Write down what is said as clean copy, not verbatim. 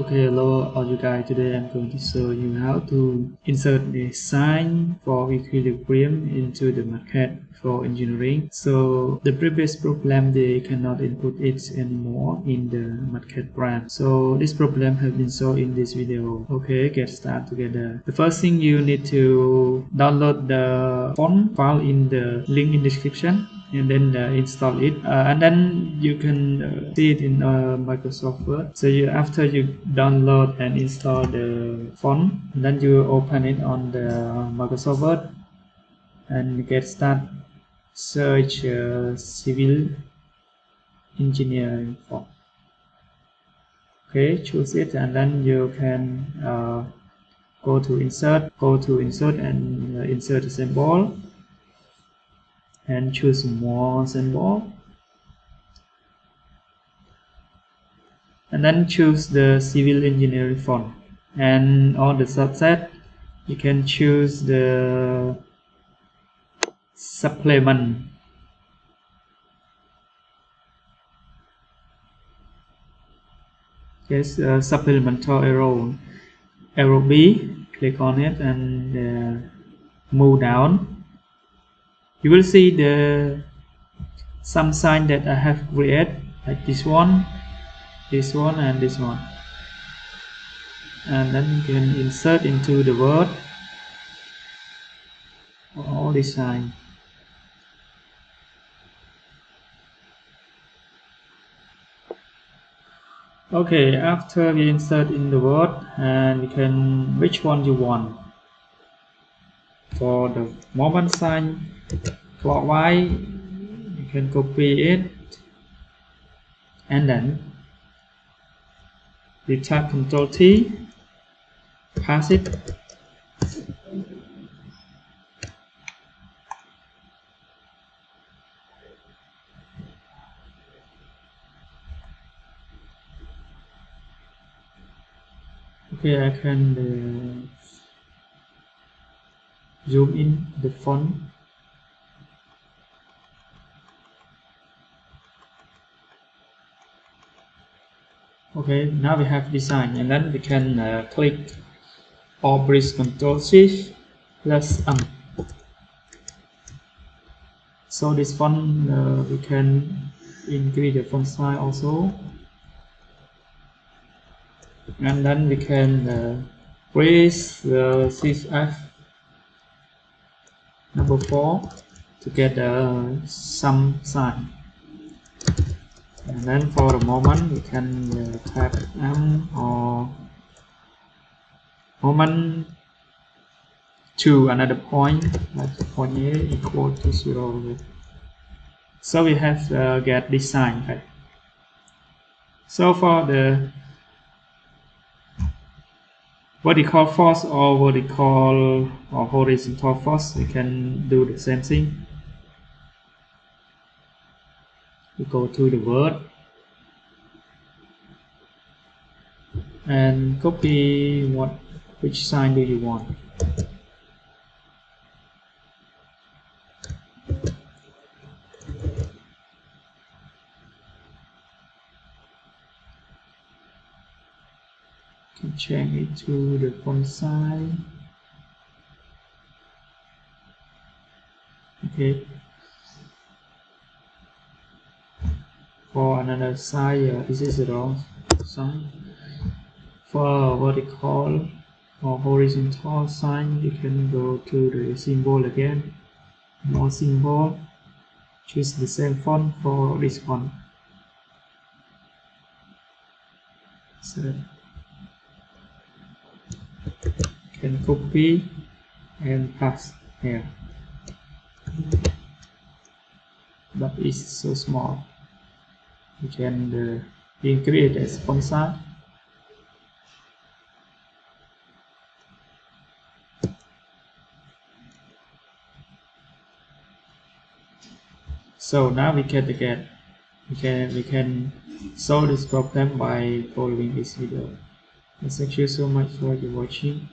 Okay, hello all you guys. Today I'm going to show you how to insert the sign for equilibrium into the MathCAD for engineering. So the previous program they cannot input it anymore in the MathCAD Prime. So this problem has been solved in this video. Okay, get started together. The first thing you need to download the font file in the link in description, and then install it, and then you can see it in Microsoft Word. So after you download and install the font, then you open it on the Microsoft Word and get start search civil engineering font. Okay, choose it, and then you can go to insert and insert a symbol and choose more symbol, and then choose the civil engineering font, and on the subset you can choose the supplement. Yes, supplemental arrow B, click on it and move down. You will see the some sign that I have created, like this one, and this one, and then you can insert into the word all these signs. Okay, after we insert in the word, and you can which one you want. For the moment sign clockwise, you can copy it, and then you tap Ctrl T, pass it. Okay, I can zoom in the font. Okay, now we have design, and then we can click or press Ctrl Shift plus M. So this font we can increase the font size also, and then we can press the Shift F number 4 to get some sign. And then for the moment we can tap M or moment to another point, like the point A equal to 0. So we have get this sign. Right? So for the vertical force or vertical or horizontal force, we can do the same thing. We go to the word and copy which sign do you want. Can change it to the font size. Okay. For another side, this is the wrong sign. For vertical or horizontal sign, you can go to the symbol again, more symbol, choose the same font for this one. So can copy and paste here, but it's so small. You can increase the font size. So now we can solve this problem by following this video. Thank you so much for your watching.